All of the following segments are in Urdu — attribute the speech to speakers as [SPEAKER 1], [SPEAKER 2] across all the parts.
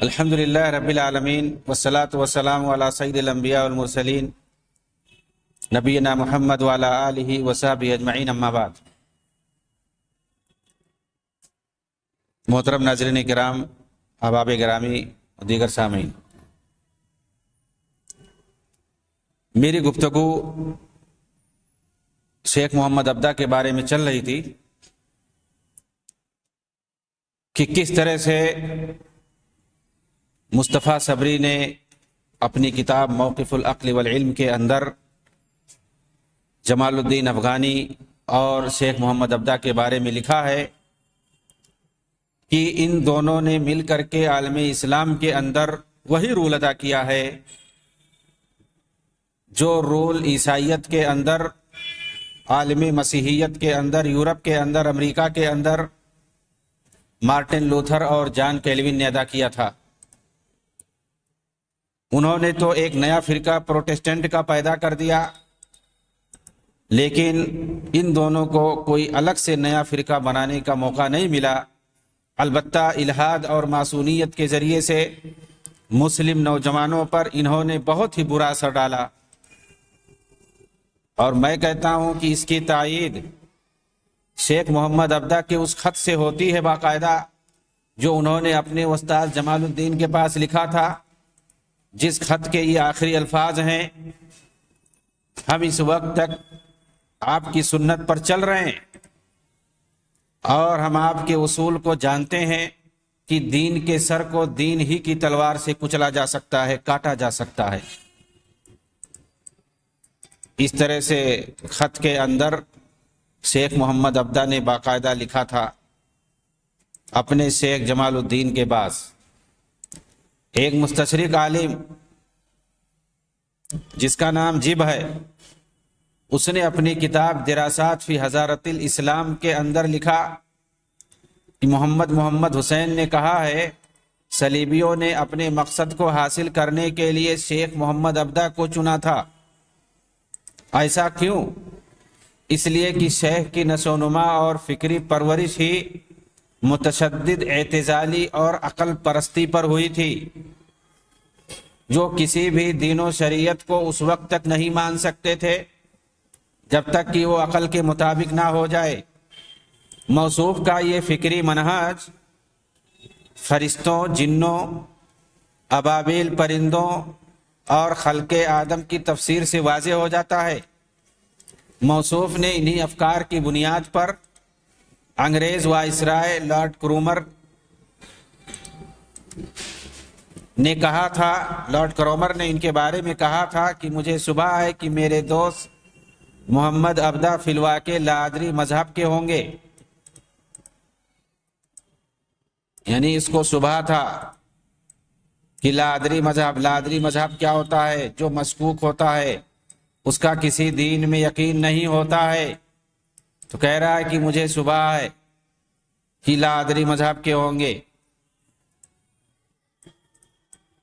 [SPEAKER 1] الحمدللہ رب العالمین والصلاة والسلام علی سید الانبیاء والمرسلین نبینا محمد وعلی آلہ وصحبہ اجمعین، اما بعد۔ محترم ناظرین کرام، احباب گرامی اور دیگر سامعین، میری گفتگو شیخ محمد ابدا کے بارے میں چل رہی تھی کہ کس طرح سے مصطفیٰ صبری نے اپنی کتاب موقف العقل والعلم کے اندر جمال الدین افغانی اور شیخ محمد ابدا کے بارے میں لکھا ہے کہ ان دونوں نے مل کر کے عالم اسلام کے اندر وہی رول ادا کیا ہے جو رول عیسائیت کے اندر، عالم مسیحیت کے اندر، یورپ کے اندر، امریکہ کے اندر مارٹن لوتھر اور جان کیلوین نے ادا کیا تھا۔ انہوں نے تو ایک نیا فرقہ پروٹسٹنٹ کا پیدا کر دیا، لیکن ان دونوں کو کوئی الگ سے نیا فرقہ بنانے کا موقع نہیں ملا۔ البتہ الحاد اور ماسونیت کے ذریعے سے مسلم نوجوانوں پر انہوں نے بہت ہی برا اثر ڈالا، اور میں کہتا ہوں کہ اس کی تائید شیخ محمد ابدا کے اس خط سے ہوتی ہے باقاعدہ، جو انہوں نے اپنے استاد جمال الدین کے پاس لکھا تھا، جس خط کے یہ آخری الفاظ ہیں: ہم اس وقت تک آپ کی سنت پر چل رہے ہیں اور ہم آپ کے اصول کو جانتے ہیں کہ دین کے سر کو دین ہی کی تلوار سے کچلا جا سکتا ہے، کاٹا جا سکتا ہے۔ اس طرح سے خط کے اندر شیخ محمد ابدا نے باقاعدہ لکھا تھا اپنے شیخ جمال الدین کے پاس۔ ایک مستشرق عالم جس کا نام جب ہے، اس نے اپنی کتاب دراسات فی حضارت الاسلام کے اندر لکھا کہ محمد حسین نے کہا ہے صلیبیوں نے اپنے مقصد کو حاصل کرنے کے لیے شیخ محمد ابدا کو چنا تھا۔ ایسا کیوں؟ اس لیے کہ شیخ کی نشو و نما اور فکری پرورش ہی متشدد اعتزالی اور عقل پرستی پر ہوئی تھی، جو کسی بھی دین و شریعت کو اس وقت تک نہیں مان سکتے تھے جب تک کہ وہ عقل کے مطابق نہ ہو جائے۔ موصوف کا یہ فکری منہج فرشتوں، جنوں، ابابیل پرندوں اور خلق آدم کی تفسیر سے واضح ہو جاتا ہے۔ موصوف نے انہی افکار کی بنیاد پر انگریز وائسرائے لارڈ کرومر نے کہا تھا، لارڈ کرومر نے ان کے بارے میں کہا تھا کہ مجھے شبہ ہے کہ میرے دوست محمد ابدا فی الواقع لادری مذہب کے ہوں گے۔ یعنی اس کو شبہ تھا کہ لادری مذہب کیا ہوتا ہے؟ جو مشکوک ہوتا ہے، اس کا کسی دین میں یقین نہیں ہوتا ہے، تو کہہ رہا ہے کہ مجھے شبہ ہے کہ لادری مذہب کے ہوں گے۔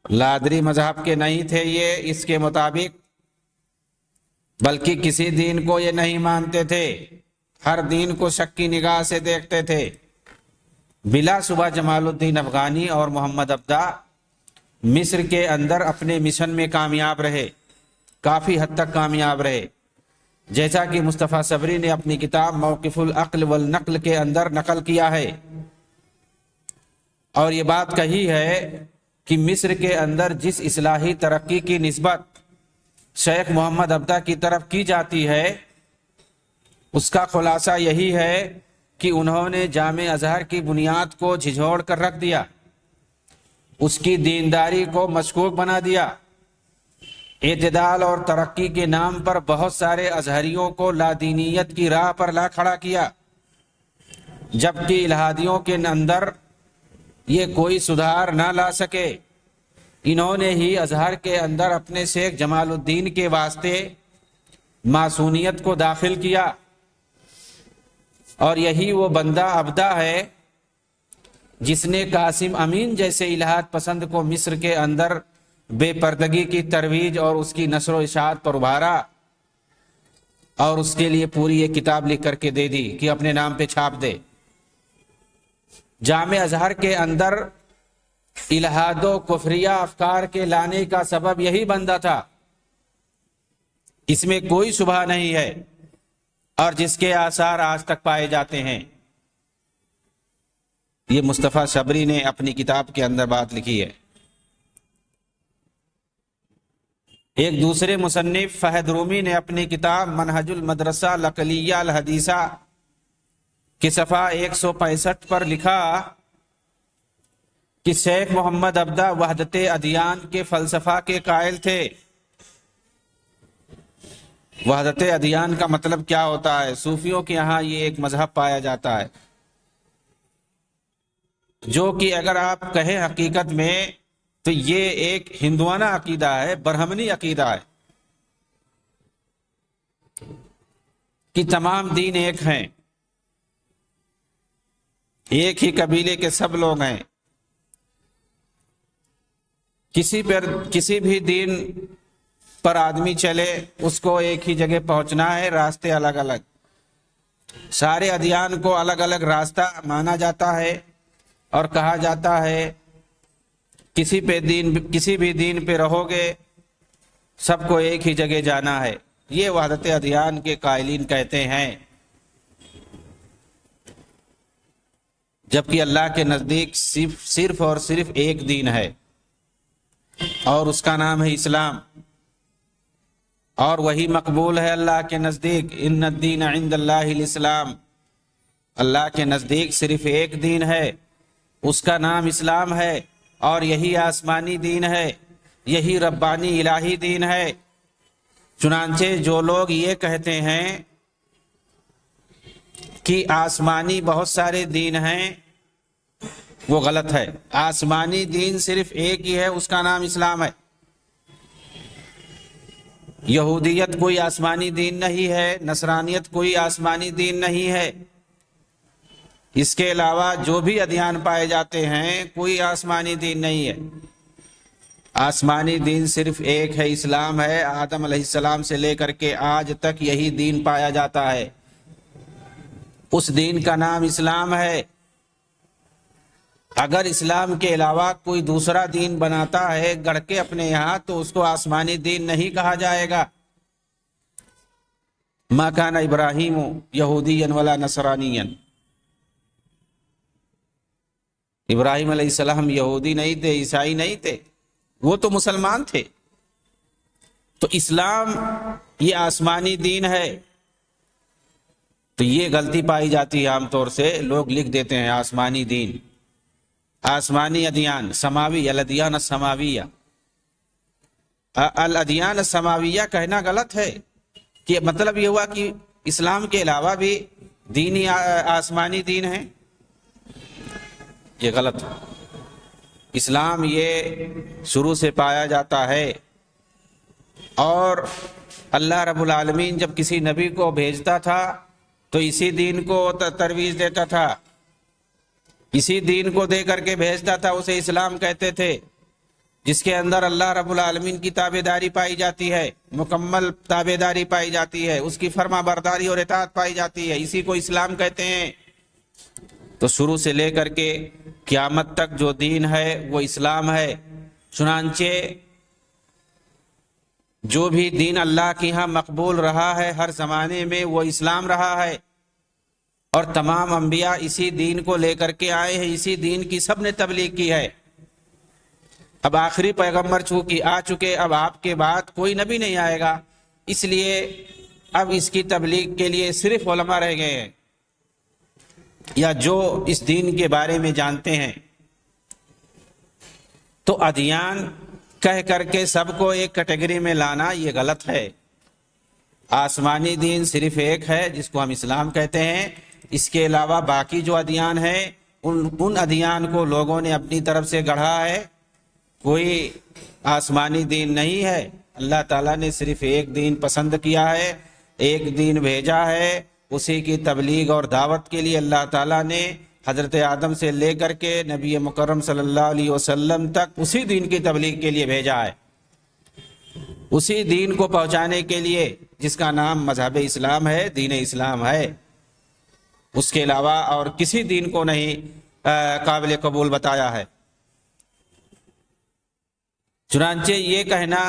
[SPEAKER 1] لادری مذہب کے نہیں تھے یہ اس کے مطابق، بلکہ کسی دین کو یہ نہیں مانتے تھے، ہر دین کو شک کی نگاہ سے دیکھتے تھے۔ بلا شبہ جمال الدین افغانی اور محمد ابدا مصر کے اندر اپنے مشن میں کامیاب رہے، کافی حد تک کامیاب رہے، جیسا کہ مصطفیٰ صبری نے اپنی کتاب موقف العقل والنقل کے اندر نقل کیا ہے، اور یہ بات کہی ہے کہ مصر کے اندر جس اصلاحی ترقی کی نسبت شیخ محمد ابدا کی طرف کی جاتی ہے، اس کا خلاصہ یہی ہے کہ انہوں نے جامع ازہر کی بنیاد کو جھنجھوڑ کر رکھ دیا، اس کی دینداری کو مشکوک بنا دیا، اعتدال اور ترقی کے نام پر بہت سارے ازہریوں کو لادینیت کی راہ پر لا کھڑا کیا، جبکہ الہادیوں کے اندر یہ کوئی سدھار نہ لا سکے۔ انہوں نے ہی ازہر کے اندر اپنے شیخ جمال الدین کے واسطے ماسونیت کو داخل کیا، اور یہی وہ بندہ ابدا ہے جس نے قاسم امین جیسے الہاد پسند کو مصر کے اندر بے پردگی کی ترویج اور اس کی نشر و اشاعت پر ابھارا، اور اس کے لیے پوری یہ کتاب لکھ کر کے دے دی کہ اپنے نام پہ چھاپ دے۔ جامع ازہر کے اندر الہاد و کفریہ افکار کے لانے کا سبب یہی بندہ تھا، اس میں کوئی شبہ نہیں ہے، اور جس کے آثار آج تک پائے جاتے ہیں۔ یہ مصطفیٰ صبری نے اپنی کتاب کے اندر بات لکھی ہے۔ ایک دوسرے مصنف فہد رومی نے اپنی کتاب منہج المدرسہ العقلیہ الحدیثہ کی صفحہ 165 پر لکھا کہ شیخ محمد عبدہ وحدت ادیان کے فلسفہ کے قائل تھے۔ وحدت ادیان کا مطلب کیا ہوتا ہے؟ صوفیوں کے یہاں یہ ایک مذہب پایا جاتا ہے جو کہ اگر آپ کہیں حقیقت میں تو یہ ایک ہندوانہ عقیدہ ہے، برہمنی عقیدہ ہے کہ تمام دین ایک ہیں، ایک ہی قبیلے کے سب لوگ ہیں، کسی بھی دین پر آدمی چلے اس کو ایک ہی جگہ پہنچنا ہے، راستے الگ الگ، سارے ادیان کو الگ الگ راستہ مانا جاتا ہے اور کہا جاتا ہے کسی بھی دین پہ رہو گے سب کو ایک ہی جگہ جانا ہے۔ یہ وحدت ادیان کے قائلین کہتے ہیں، جبکہ اللہ کے نزدیک صرف اور صرف ایک دین ہے اور اس کا نام ہے اسلام، اور وہی مقبول ہے اللہ کے نزدیک۔ ان الدین عند اللہ الاسلام، اللہ کے نزدیک صرف ایک دین ہے، اس کا نام اسلام ہے، اور یہی آسمانی دین ہے، یہی ربانی الہی دین ہے۔ چنانچہ جو لوگ یہ کہتے ہیں کہ آسمانی بہت سارے دین ہیں وہ غلط ہے۔ آسمانی دین صرف ایک ہی ہے، اس کا نام اسلام ہے۔ یہودیت کوئی آسمانی دین نہیں ہے، نصرانیت کوئی آسمانی دین نہیں ہے، اس کے علاوہ جو بھی ادیان پائے جاتے ہیں کوئی آسمانی دین نہیں ہے۔ آسمانی دین صرف ایک ہے، اسلام ہے۔ آدم علیہ السلام سے لے کر کے آج تک یہی دین پایا جاتا ہے، اس دین کا نام اسلام ہے۔ اگر اسلام کے علاوہ کوئی دوسرا دین بناتا ہے گڑھ کے اپنے یہاں تو اس کو آسمانی دین نہیں کہا جائے گا۔ ما کان ابراہیم یہودیا ولا نصرانیا، ابراہیم علیہ السلام یہودی نہیں تھے، عیسائی نہیں تھے، وہ تو مسلمان تھے۔ تو اسلام یہ آسمانی دین ہے، تو یہ غلطی پائی جاتی ہے عام طور سے، لوگ لکھ دیتے ہیں آسمانی دین، آسمانی ادیان، سماوی، الادیان السماویہ۔ الادیان السماویہ کہنا غلط ہے، کہ مطلب یہ ہوا کہ اسلام کے علاوہ بھی دینی آسمانی دین ہیں، یہ غلط ہے۔ اسلام یہ شروع سے پایا جاتا ہے، اور اللہ رب العالمین جب کسی نبی کو بھیجتا تھا تو اسی دین کو ترویج دیتا تھا، اسی دین کو دے کر کے بھیجتا تھا، اسے اسلام کہتے تھے، جس کے اندر اللہ رب العالمین کی تابعداری پائی جاتی ہے، مکمل تابعداری پائی جاتی ہے، اس کی فرما برداری اور اطاعت پائی جاتی ہے، اسی کو اسلام کہتے ہیں۔ تو شروع سے لے کر کے قیامت تک جو دین ہے وہ اسلام ہے۔ چنانچہ جو بھی دین اللہ کے ہاں مقبول رہا ہے ہر زمانے میں وہ اسلام رہا ہے، اور تمام انبیاء اسی دین کو لے کر کے آئے ہیں، اسی دین کی سب نے تبلیغ کی ہے۔ اب آخری پیغمبر چونکہ آ چکے، اب آپ کے بعد کوئی نبی نہیں آئے گا، اس لیے اب اس کی تبلیغ کے لیے صرف علماء رہ گئے ہیں، یا جو اس دین کے بارے میں جانتے ہیں۔ تو ادیان کہہ کر کے سب کو ایک کیٹیگری میں لانا یہ غلط ہے۔ آسمانی دین صرف ایک ہے جس کو ہم اسلام کہتے ہیں، اس کے علاوہ باقی جو ادیان ہیں ان ادیان کو لوگوں نے اپنی طرف سے گڑھا ہے، کوئی آسمانی دین نہیں ہے۔ اللہ تعالیٰ نے صرف ایک دین پسند کیا ہے، ایک دین بھیجا ہے، اسی کی تبلیغ اور دعوت کے لیے اللہ تعالیٰ نے حضرت آدم سے لے کر کے نبی مکرم صلی اللہ علیہ وسلم تک اسی دین کی تبلیغ کے لیے بھیجا ہے، اسی دین کو پہنچانے کے لیے جس کا نام مذہب اسلام ہے، دین اسلام ہے۔ اس کے علاوہ اور کسی دین کو نہیں قابل قبول بتایا ہے۔ چنانچہ یہ کہنا،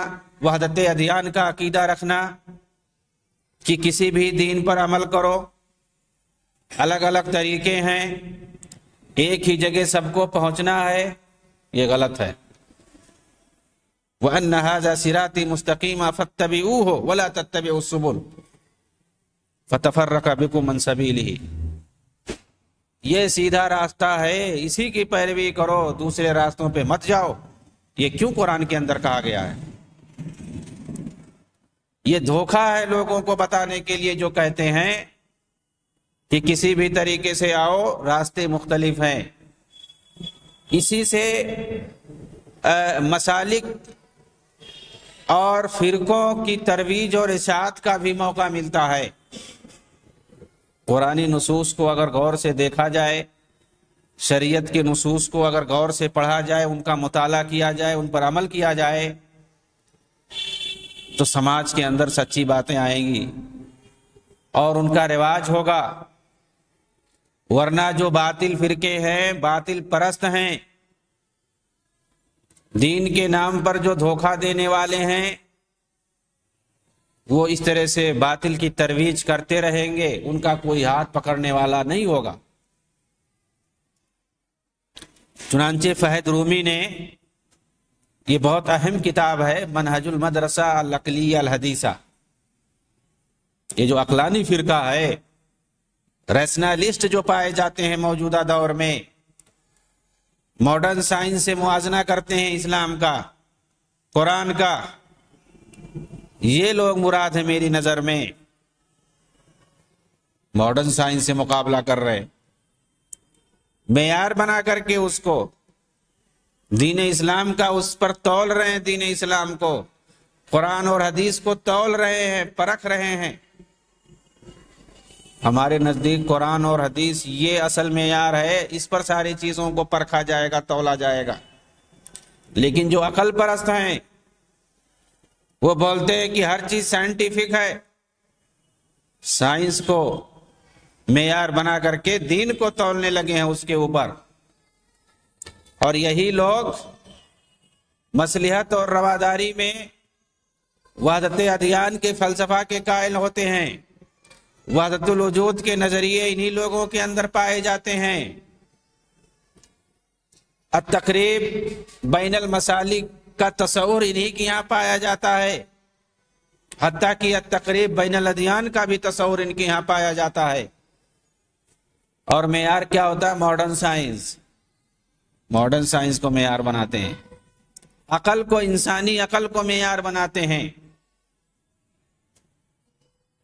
[SPEAKER 1] وحدت ادیان کا عقیدہ رکھنا کہ کسی بھی دین پر عمل کرو، الگ الگ طریقے ہیں، ایک ہی جگہ سب کو پہنچنا ہے، یہ غلط ہے۔ وَأَنَّ هَذَا صِرَاطِي مُسْتَقِيمًا فَاتَّبِعُوهُ وَلَا تَتَّبِعُوا السُّبُلَ فَتَفَرَّقَ بِكُمْ عَنْ سَبِيلِهِ، یہ سیدھا راستہ ہے، اسی کی پیروی کرو، دوسرے راستوں پہ مت جاؤ۔ یہ کیوں قرآن کے اندر کہا گیا ہے؟ یہ دھوکہ ہے لوگوں کو بتانے کے لیے جو کہتے ہیں کہ کسی بھی طریقے سے آؤ، راستے مختلف ہیں۔ اسی سے مسالک اور فرقوں کی ترویج اور اشاعت کا بھی موقع ملتا ہے۔ قرآنی نصوص کو اگر غور سے دیکھا جائے، شریعت کے نصوص کو اگر غور سے پڑھا جائے، ان کا مطالعہ کیا جائے، ان پر عمل کیا جائے، تو سماج کے اندر سچی باتیں آئیں گی اور ان کا رواج ہوگا۔ ورنہ جو باطل فرقے ہیں، باطل پرست ہیں، دین کے نام پر جو دھوکہ دینے والے ہیں، وہ اس طرح سے باطل کی ترویج کرتے رہیں گے، ان کا کوئی ہاتھ پکڑنے والا نہیں ہوگا۔ چنانچہ فہد رومی نے، یہ بہت اہم کتاب ہے، منہج المدرسہ العقلیہ الحدیثہ، یہ جو عقلانی فرقہ ہے، ریشنلسٹ جو پائے جاتے ہیں موجودہ دور میں، ماڈرن سائنس سے موازنہ کرتے ہیں اسلام کا، قرآن کا، یہ لوگ مراد ہیں میری نظر میں۔ ماڈرن سائنس سے مقابلہ کر رہے، معیار بنا کر کے اس کو، دین اسلام کا اس پر تول رہے ہیں، دین اسلام کو، قرآن اور حدیث کو تول رہے ہیں، پرکھ رہے ہیں۔ ہمارے نزدیک قرآن اور حدیث یہ اصل معیار ہے، اس پر ساری چیزوں کو پرکھا جائے گا، تولا جائے گا۔ لیکن جو عقل پرست ہیں، وہ بولتے ہیں کہ ہر چیز سائنٹیفک ہے، سائنس کو معیار بنا کر کے دین کو تولنے لگے ہیں اس کے اوپر۔ اور یہی لوگ مصلحت اور رواداری میں وحدت ادیان کے فلسفہ کے قائل ہوتے ہیں، وحدت الوجود کے نظریے انہی لوگوں کے اندر پائے جاتے ہیں۔ التقریب بین المسالک کا تصور انہی کے یہاں پایا جاتا ہے، حتیٰ کہ التقریب بین الادیان کا بھی تصور ان کے یہاں پایا جاتا ہے۔ اور معیار کیا ہوتا ہے؟ ماڈرن سائنس، ماڈرن سائنس کو معیار بناتے ہیں، عقل کو، انسانی عقل کو معیار بناتے ہیں،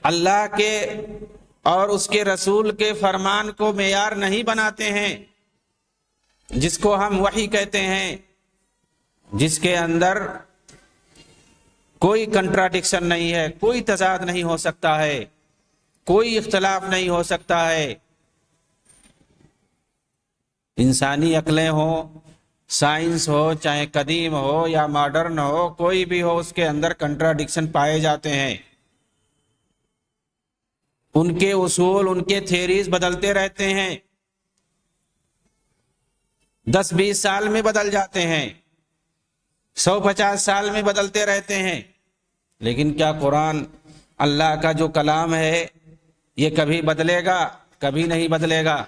[SPEAKER 1] اللہ کے اور اس کے رسول کے فرمان کو معیار نہیں بناتے ہیں، جس کو ہم وحی کہتے ہیں، جس کے اندر کوئی کنٹراڈکشن نہیں ہے، کوئی تضاد نہیں ہو سکتا ہے، کوئی اختلاف نہیں ہو سکتا ہے۔ انسانی عقلیں ہوں، سائنس ہو، چاہے قدیم ہو یا ماڈرن ہو، کوئی بھی ہو، اس کے اندر کنٹراڈکشن پائے جاتے ہیں۔ ان کے اصول، ان کے تھیریز بدلتے رہتے ہیں، 10-20 سال میں بدل جاتے ہیں، 150 سال میں بدلتے رہتے ہیں۔ لیکن کیا قرآن، اللہ کا جو کلام ہے، یہ کبھی بدلے گا؟ کبھی نہیں بدلے گا۔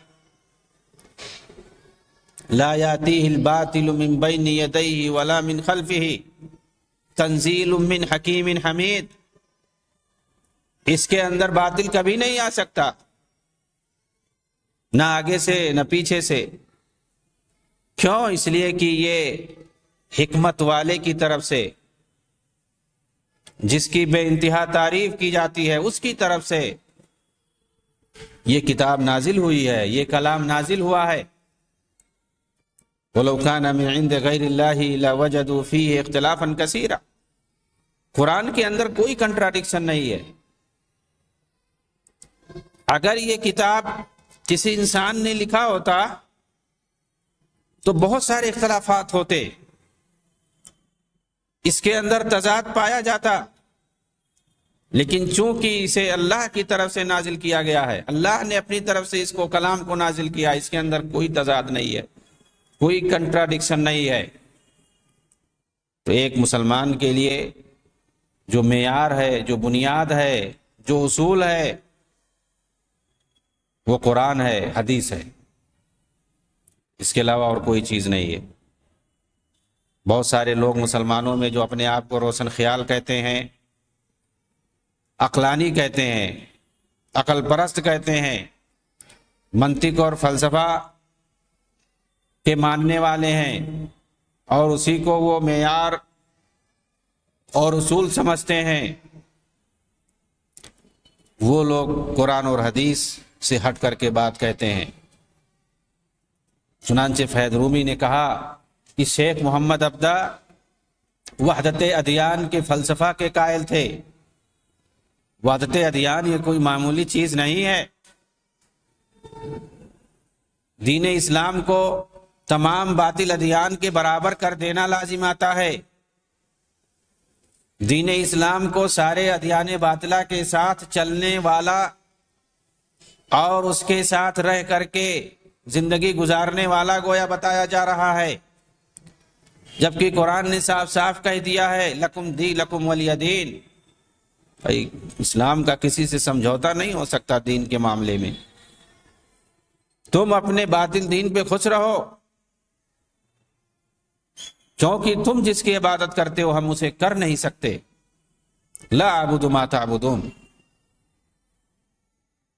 [SPEAKER 1] لا یاتیہ الباطل من بین یدیہ ولا من خلفہ تنزیل من حکیم حمید، اس کے اندر باطل کبھی نہیں آ سکتا، نہ آگے سے نہ پیچھے سے۔ کیوں؟ اس لیے کہ یہ حکمت والے کی طرف سے، جس کی بے انتہا تعریف کی جاتی ہے، اس کی طرف سے یہ کتاب نازل ہوئی ہے، یہ کلام نازل ہوا ہے۔ وَلَوْ كَانَ مِنْ عِنْدِ غَيْرِ اللَّهِ لَوَجَدُوا فِيهِ اخْتِلَافًا كَثِيرًا، قرآن کے اندر کوئی کنٹراڈکشن نہیں ہے۔ اگر یہ کتاب کسی انسان نے لکھا ہوتا تو بہت سارے اختلافات ہوتے، اس کے اندر تضاد پایا جاتا، لیکن چونکہ اسے اللہ کی طرف سے نازل کیا گیا ہے، اللہ نے اپنی طرف سے اس کو، کلام کو نازل کیا، اس کے اندر کوئی تضاد نہیں ہے، کوئی کنٹراڈکشن نہیں ہے۔ تو ایک مسلمان کے لیے جو معیار ہے، جو بنیاد ہے، جو اصول ہے، وہ قرآن ہے، حدیث ہے، اس کے علاوہ اور کوئی چیز نہیں ہے۔ بہت سارے لوگ مسلمانوں میں جو اپنے آپ کو روشن خیال کہتے ہیں، عقلانی کہتے ہیں، عقل پرست کہتے ہیں، منطق اور فلسفہ کے ماننے والے ہیں، اور اسی کو وہ معیار اور اصول سمجھتے ہیں، وہ لوگ قرآن اور حدیث سے ہٹ کر کے بات کہتے ہیں۔ چنانچہ فیض رومی نے کہا کہ شیخ محمد عبدہ وحدت ادیان کے فلسفہ کے قائل تھے۔ وحدت ادیان یہ کوئی معمولی چیز نہیں ہے۔ دین اسلام کو تمام باطل ادیان کے برابر کر دینا لازم آتا ہے۔ دین اسلام کو سارے ادیان باطلہ کے ساتھ چلنے والا اور اس کے ساتھ رہ کر کے زندگی گزارنے والا گویا بتایا جا رہا ہے، جبکہ قرآن نے صاف صاف کہہ دیا ہے لکم لکم ولی دین۔ بھائی اسلام کا کسی سے سمجھوتا نہیں ہو سکتا دین کے معاملے میں۔ تم اپنے باطل دین پہ خوش رہو، کیونکہ تم جس کی عبادت کرتے ہو ہم اسے کر نہیں سکتے۔ لا اعبد ما تعبدون۔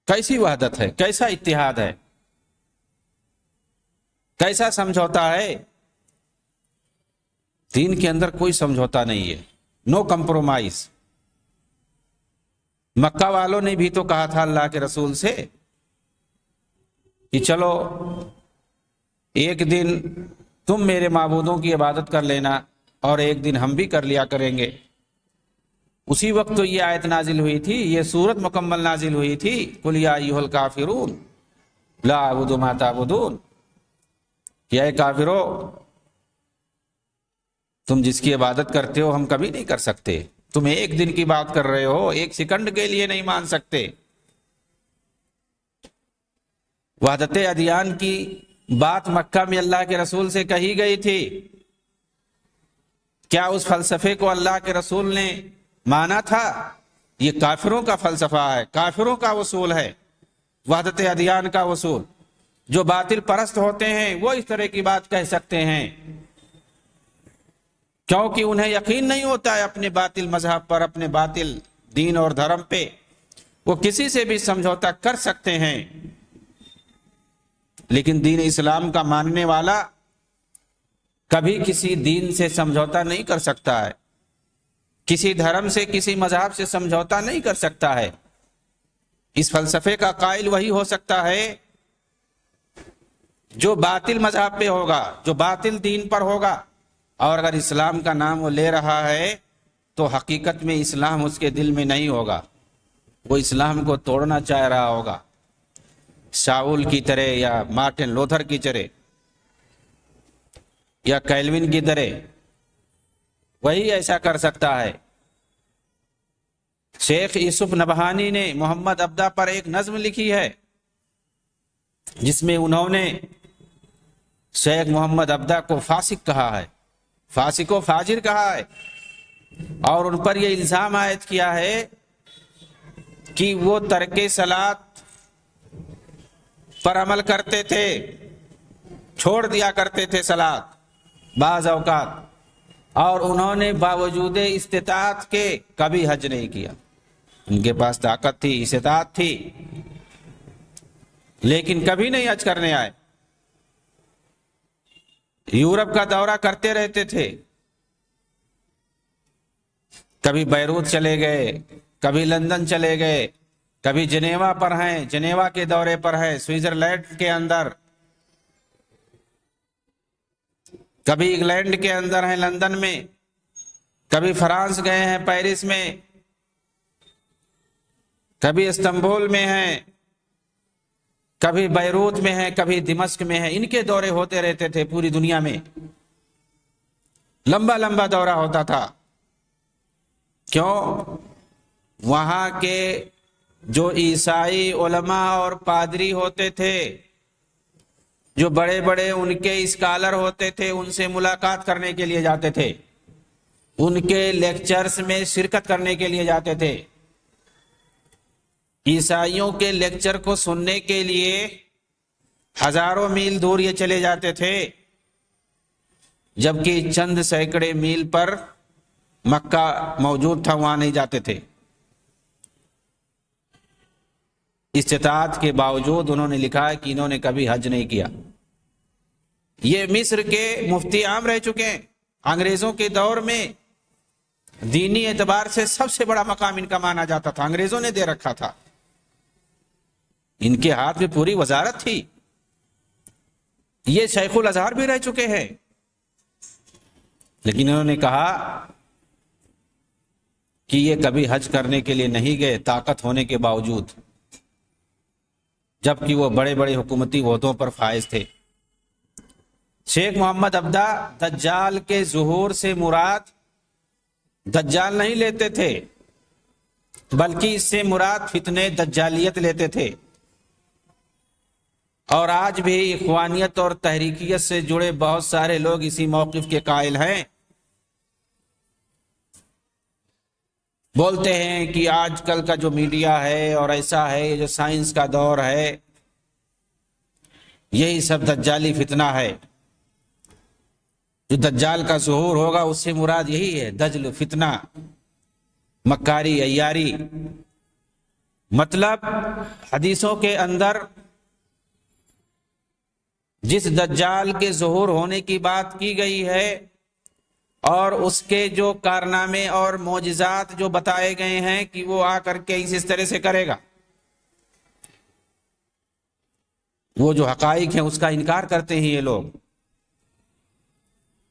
[SPEAKER 1] کیسی وحدت ہے، کیسا اتحاد ہے، کیسا سمجھوتا ہے؟ دین کے اندر کوئی سمجھوتا نہیں ہے، نو کمپرومائز۔ مکہ والوں نے بھی تو کہا تھا اللہ کے رسول سے کہ چلو ایک دن تم میرے معبودوں کی عبادت کر لینا اور ایک دن ہم بھی کر لیا کریں گے۔ اسی وقت تو یہ آیت نازل ہوئی تھی، یہ سورت مکمل نازل ہوئی تھی، قل یا ایھا الکافرون لا اعبد ما تعبدون، کہ اے کافرو تم جس کی عبادت کرتے ہو ہم کبھی نہیں کر سکتے۔ تم ایک دن کی بات کر رہے ہو، ایک سیکنڈ کے لیے نہیں مان سکتے۔ وحدت ادیان کی بات مکہ میں اللہ کے رسول سے کہی گئی تھی، کیا اس فلسفے کو اللہ کے رسول نے مانا تھا؟ یہ کافروں کا فلسفہ ہے، کافروں کا اصول ہے وحدت ادیان کا اصول۔ جو باطل پرست ہوتے ہیں وہ اس طرح کی بات کہہ سکتے ہیں، کیونکہ انہیں یقین نہیں ہوتا ہے اپنے باطل مذہب پر، اپنے باطل دین اور دھرم پہ۔ وہ کسی سے بھی سمجھوتا کر سکتے ہیں، لیکن دین اسلام کا ماننے والا کبھی کسی دین سے سمجھوتا نہیں کر سکتا ہے، کسی دھرم سے، کسی مذہب سے سمجھوتا نہیں کر سکتا ہے۔ اس فلسفے کا قائل وہی ہو سکتا ہے جو باطل مذہب پہ ہوگا، جو باطل دین پر ہوگا، اور اگر اسلام کا نام وہ لے رہا ہے تو حقیقت میں اسلام اس کے دل میں نہیں ہوگا، وہ اسلام کو توڑنا چاہ رہا ہوگا، شاول کی طرح یا مارٹن لوتھر کی طرح یا کیلوین کی طرح، وہی ایسا کر سکتا ہے۔ شیخ یوسف نبہانی نے محمد عبدہ پر ایک نظم لکھی ہے جس میں انہوں نے شیخ محمد عبدہ کو فاسق کہا ہے، فاسق و فاجر کہا ہے، اور ان پر یہ الزام عائد کیا ہے کہ وہ ترک صلاۃ پر عمل کرتے تھے، چھوڑ دیا کرتے تھے صلاۃ بعض اوقات، اور انہوں نے باوجود استطاعت کے کبھی حج نہیں کیا۔ ان کے پاس طاقت تھی، استطاعت تھی، لیکن کبھی نہیں حج کرنے آئے۔ یورپ کا دورہ کرتے رہتے تھے، کبھی بیروت چلے گئے، کبھی لندن چلے گئے، کبھی جنیوا پر ہیں، جنیوا کے دورے پر ہیں سوئٹزرلینڈ کے اندر، کبھی انگلینڈ کے اندر ہیں لندن میں، کبھی فرانس گئے ہیں پیرس میں، کبھی استنبول میں ہیں، کبھی بیروت میں ہیں، کبھی دمشق میں ہیں۔ ان کے دورے ہوتے رہتے تھے پوری دنیا میں، لمبا لمبا دورہ ہوتا تھا۔ کیوں؟ وہاں کے جو عیسائی علماء اور پادری ہوتے تھے، جو بڑے بڑے ان کے اسکالر ہوتے تھے، ان سے ملاقات کرنے کے لیے جاتے تھے۔ ان کے لیکچرز میں شرکت کرنے کے لیے جاتے تھے، عیسائیوں کے لیکچر کو سننے کے لیے ہزاروں میل دور یہ چلے جاتے تھے، جبکہ چند سینکڑے میل پر مکہ موجود تھا، وہاں نہیں جاتے تھے۔ استطاعت کے باوجود انہوں نے لکھا ہے کہ انہوں نے کبھی حج نہیں کیا۔ یہ مصر کے مفتی عام رہ چکے ہیں، انگریزوں کے دور میں دینی اعتبار سے سب سے بڑا مقام ان کا مانا جاتا تھا، انگریزوں نے دے رکھا تھا، ان کے ہاتھ میں پوری وزارت تھی۔ یہ شیخ الازہر بھی رہ چکے ہیں، لیکن انہوں نے کہا کہ یہ کبھی حج کرنے کے لیے نہیں گئے، طاقت ہونے کے باوجود، جبکہ وہ بڑے بڑے حکومتی عہدوں پر فائز تھے۔ شیخ محمد عبدہ دجال کے ظہور سے مراد دجال نہیں لیتے تھے، بلکہ اس سے مراد فتنے دجالیت لیتے تھے، اور آج بھی اخوانیت اور تحریکیت سے جڑے بہت سارے لوگ اسی موقف کے قائل ہیں۔ بولتے ہیں کہ آج کل کا جو میڈیا ہے اور ایسا ہے، یہ جو سائنس کا دور ہے، یہی سب دجالی فتنہ ہے، جو دجال کا ظہور ہوگا اس سے مراد یہی ہے، دجل، فتنہ، مکاری، عیاری۔ مطلب حدیثوں کے اندر جس دجال کے ظہور ہونے کی بات کی گئی ہے اور اس کے جو کارنامے اور معجزات جو بتائے گئے ہیں کہ وہ آ کر کے اس طرح سے کرے گا، وہ جو حقائق ہیں اس کا انکار کرتے ہیں یہ لوگ۔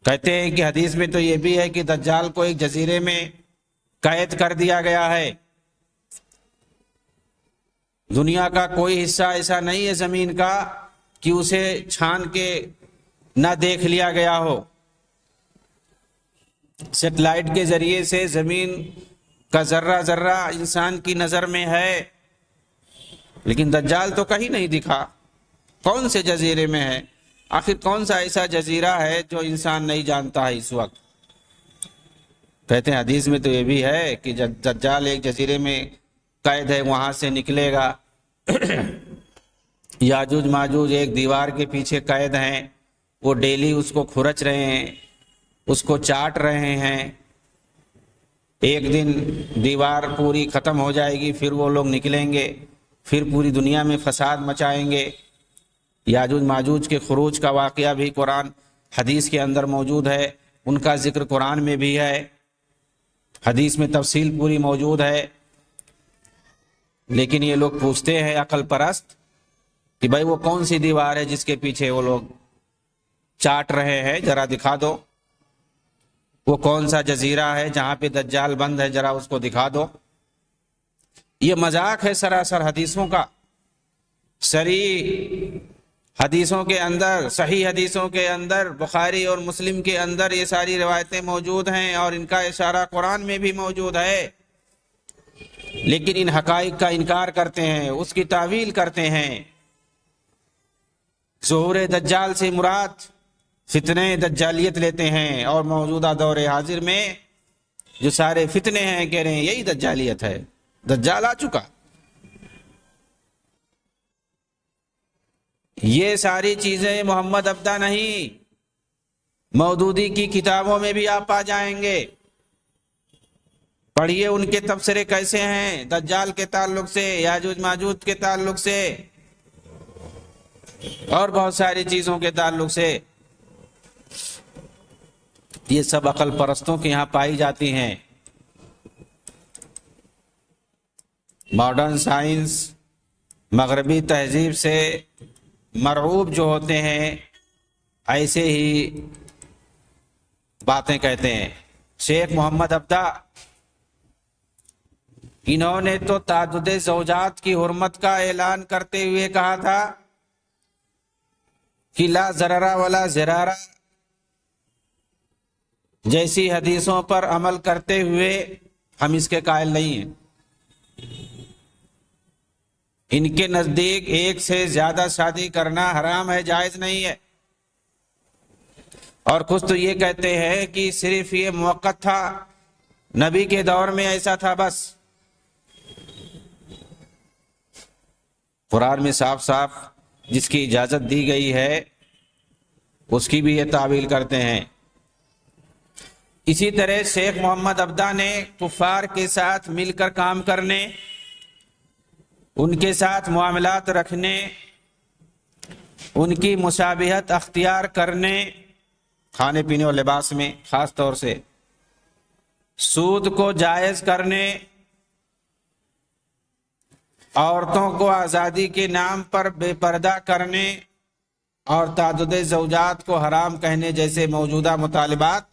[SPEAKER 1] کہتے ہیں کہ حدیث میں تو یہ بھی ہے کہ دجال کو ایک جزیرے میں قید کر دیا گیا ہے، دنیا کا کوئی حصہ ایسا نہیں ہے زمین کا کہ اسے چھان کے نہ دیکھ لیا گیا ہو۔ سیٹلائٹ کے ذریعے سے زمین کا ذرہ ذرہ انسان کی نظر میں ہے، لیکن دجال تو کہیں نہیں دکھا۔ کون سے جزیرے میں ہے؟ آخر کون سا ایسا جزیرہ ہے جو انسان نہیں جانتا ہے اس وقت؟ کہتے ہیں حدیث میں تو یہ بھی ہے کہ دجال ایک جزیرے میں قید ہے، وہاں سے نکلے گا۔ یاجوج ماجوج ایک دیوار کے پیچھے قید ہیں، وہ ڈیلی اس کو کھرچ رہے ہیں، اس کو چاٹ رہے ہیں۔ ایک دن دیوار پوری ختم ہو جائے گی، پھر وہ لوگ نکلیں گے، پھر پوری دنیا میں فساد مچائیں گے۔ یاجوج ماجوج کے خروج کا واقعہ بھی قرآن حدیث کے اندر موجود ہے، ان کا ذکر قرآن میں بھی ہے، حدیث میں تفصیل پوری موجود ہے۔ لیکن یہ لوگ پوچھتے ہیں عقل پرست کہ بھائی وہ کون سی دیوار ہے جس کے پیچھے وہ لوگ چاٹ رہے ہیں، ذرا دکھا دو۔ وہ کون سا جزیرہ ہے جہاں پہ دجال بند ہے، ذرا اس کو دکھا دو۔ یہ مذاق ہے سراسر حدیثوں کا۔ صریح حدیثوں کے اندر، صحیح حدیثوں کے اندر، بخاری اور مسلم کے اندر یہ ساری روایتیں موجود ہیں، اور ان کا اشارہ قرآن میں بھی موجود ہے، لیکن ان حقائق کا انکار کرتے ہیں، اس کی تعویل کرتے ہیں۔ ظہور دجال سے مراد فتنے دجالیت لیتے ہیں، اور موجودہ دور حاضر میں جو سارے فتنے ہیں کہہ رہے ہیں یہی دجالیت ہے، دجال آ چکا۔ یہ ساری چیزیں محمد عبدہ نہیں، مودودی کی کتابوں میں بھی آپ پا جائیں گے۔ پڑھیے ان کے تبصرے کیسے ہیں دجال کے تعلق سے، یاجوج ماجوج کے تعلق سے، اور بہت ساری چیزوں کے تعلق سے۔ یہ سب عقل پرستوں کے یہاں پائی جاتی ہیں۔ ماڈرن سائنس، مغربی تہذیب سے مرعوب جو ہوتے ہیں ایسے ہی باتیں کہتے ہیں۔ شیخ محمد عبدہ، انہوں نے تو تعدد زوجات کی حرمت کا اعلان کرتے ہوئے کہا تھا کہ لا ضرر ولا ضرار جیسی حدیثوں پر عمل کرتے ہوئے ہم اس کے قائل نہیں ہیں۔ ان کے نزدیک ایک سے زیادہ شادی کرنا حرام ہے، جائز نہیں ہے، اور کچھ تو یہ کہتے ہیں کہ صرف یہ موقت تھا، نبی کے دور میں ایسا تھا بس۔ قرآن میں صاف صاف جس کی اجازت دی گئی ہے اس کی بھی یہ تعویل کرتے ہیں۔ اسی طرح شیخ محمد عبدہ نے کفار کے ساتھ مل کر کام کرنے، ان کے ساتھ معاملات رکھنے، ان کی مشابہت اختیار کرنے، کھانے پینے اور لباس میں خاص طور سے، سود کو جائز کرنے، عورتوں کو آزادی کے نام پر بے پردہ کرنے اور تعدد زوجات کو حرام کہنے جیسے موجودہ مطالبات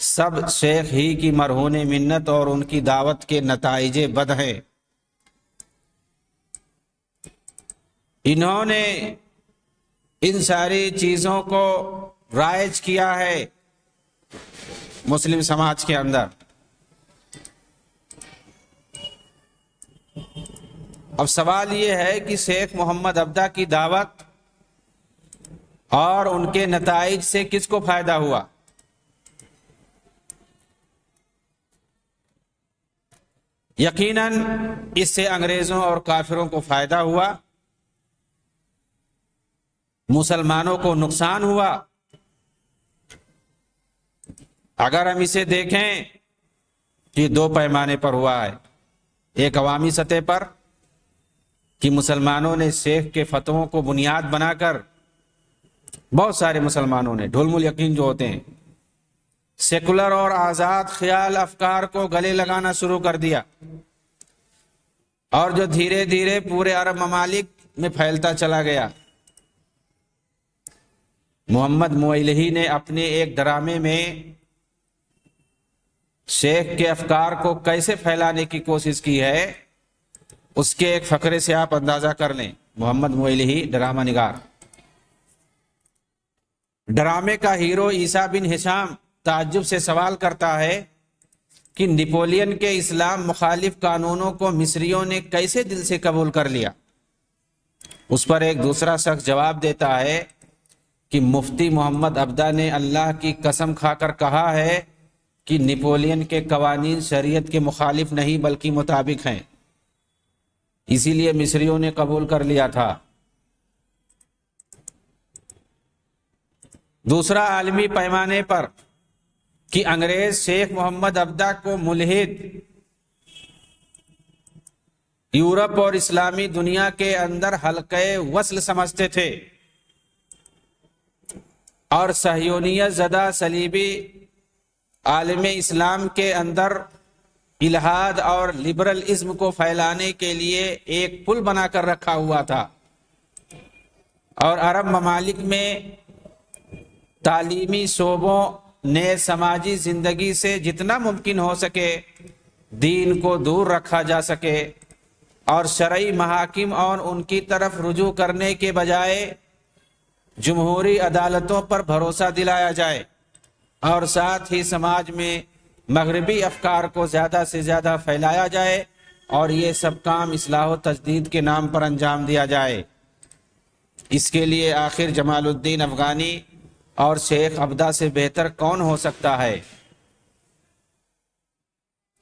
[SPEAKER 1] سب شیخ ہی کی مرہون منت اور ان کی دعوت کے نتائج بد ہیں۔ انہوں نے ان ساری چیزوں کو رائج کیا ہے مسلم سماج کے اندر۔ اب سوال یہ ہے کہ شیخ محمد عبدہ کی دعوت اور ان کے نتائج سے کس کو فائدہ ہوا؟ یقیناً اس سے انگریزوں اور کافروں کو فائدہ ہوا، مسلمانوں کو نقصان ہوا۔ اگر ہم اسے دیکھیں کہ دو پیمانے پر ہوا ہے، ایک عوامی سطح پر کہ مسلمانوں نے شیخ کے فتووں کو بنیاد بنا کر، بہت سارے مسلمانوں نے ڈھول مول یقین جو ہوتے ہیں سیکولر اور آزاد خیال افکار کو گلے لگانا شروع کر دیا، اور جو دھیرے دھیرے پورے عرب ممالک میں پھیلتا چلا گیا۔ محمد موئلہی نے اپنے ایک ڈرامے میں شیخ کے افکار کو کیسے پھیلانے کی کوشش کی ہے، اس کے ایک فقرے سے آپ اندازہ کر لیں۔ محمد موئلہی ڈرامہ نگار، ڈرامے کا ہیرو عیسیٰ بن ہشام تعجب سے سوال کرتا ہے کہ نپولین کے اسلام مخالف قانونوں کو مصریوں نے کیسے دل سے قبول کر لیا؟ اس پر ایک دوسرا شخص جواب دیتا ہے کہ مفتی محمد عبدہ نے اللہ کی قسم کھا کر کہا ہے کہ نپولین کے قوانین شریعت کے مخالف نہیں بلکہ مطابق ہیں، اسی لیے مصریوں نے قبول کر لیا تھا۔ دوسرا عالمی پیمانے پر کہ انگریز شیخ محمد عبدہ کو ملحد یورپ اور اسلامی دنیا کے اندر حلقہ وصل سمجھتے تھے، اور صہیونیت زدہ صلیبی عالم اسلام کے اندر الہاد اور لبرلزم کو پھیلانے کے لیے ایک پل بنا کر رکھا ہوا تھا، اور عرب ممالک میں تعلیمی شعبوں نے سماجی زندگی سے جتنا ممکن ہو سکے دین کو دور رکھا جا سکے، اور شرعی محاکم اور ان کی طرف رجوع کرنے کے بجائے جمہوری عدالتوں پر بھروسہ دلایا جائے، اور ساتھ ہی سماج میں مغربی افکار کو زیادہ سے زیادہ پھیلایا جائے، اور یہ سب کام اصلاح و تجدید کے نام پر انجام دیا جائے۔ اس کے لیے آخر جمال الدین افغانی اور شیخ عبدہ سے بہتر کون ہو سکتا ہے؟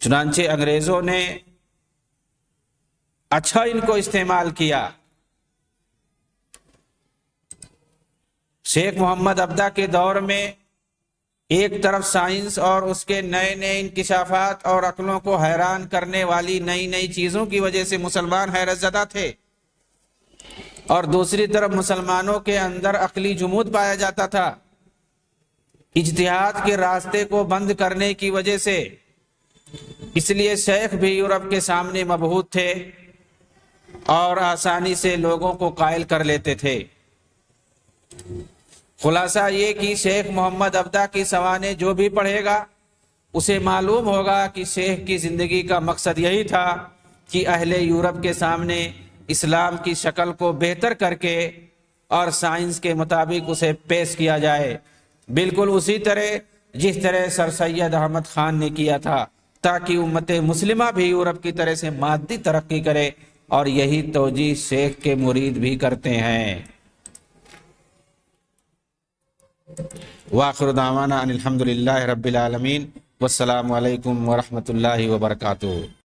[SPEAKER 1] چنانچہ انگریزوں نے اچھا ان کو استعمال کیا۔ شیخ محمد عبدہ کے دور میں ایک طرف سائنس اور اس کے نئے نئے انکشافات اور عقلوں کو حیران کرنے والی نئی نئی چیزوں کی وجہ سے مسلمان حیرت زدہ تھے، اور دوسری طرف مسلمانوں کے اندر عقلی جمود پایا جاتا تھا اجتہاد کے راستے کو بند کرنے کی وجہ سے۔ اس لیے شیخ بھی یورپ کے سامنے مبہوت تھے اور آسانی سے لوگوں کو قائل کر لیتے تھے۔ خلاصہ یہ کہ شیخ محمد عبدہ کی سوانح جو بھی پڑھے گا اسے معلوم ہوگا کہ شیخ کی زندگی کا مقصد یہی تھا کہ اہل یورپ کے سامنے اسلام کی شکل کو بہتر کر کے اور سائنس کے مطابق اسے پیش کیا جائے، بالکل اسی طرح جس طرح سر سید احمد خان نے کیا تھا، تاکہ امت مسلمہ بھی یورپ کی طرح سے مادی ترقی کرے، اور یہی توجیہ شیخ کے مرید بھی کرتے ہیں۔ وآخر دعوانا ان الحمد للہ رب العالمین، والسلام علیکم ورحمۃ اللہ وبرکاتہ۔